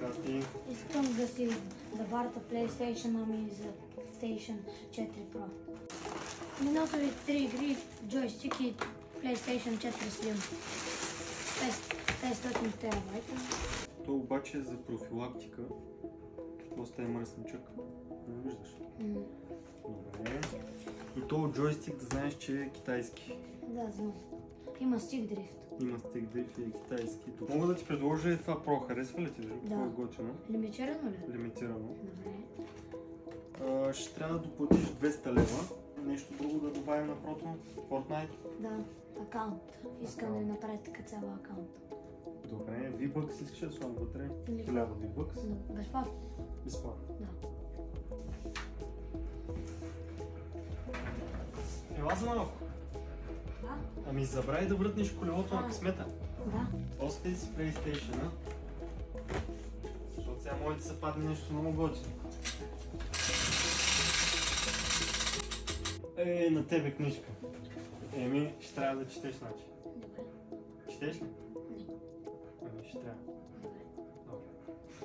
Здрасти. Искам да си заварта PlayStation ми за PlayStation 4 Pro. Миносови 3 игри, джойстик и PlayStation 4 Slim. 500 терабайта. То обаче е за профилактика. Доста е мръсничък. Не виждаш? Добре. И то джойстик да знаеш, че е китайски. Да, знам. Има стик дрифт. Има стик дрифт и е китайски. Мога да ти предложа и това Pro. Харесва ли ти? Да. Това е готино. Лимитирано ли? Лимитирано. Добре. Ще трябва да доплатиш 200 лева. Нещо друго да добавим на Pro-то? Fortnite? Да, акаунт. Искам да направя така цяла акаунт. Добре, V-Bucks искаш да слагам вътре? Или- 1000 V-Bucks? Но безплатно. Безплатно. Да. Ела за малко. Да? Ами забрави да вратниш колелото на късмета. Да. Остави си PlayStation, а? Защото сега може да се падне нещо много готино. На тебе книжка. Еми, ще трябва да четеш, значи. Добре. Четеш ли? Не. Ами, ще трябва. Добре. Добре.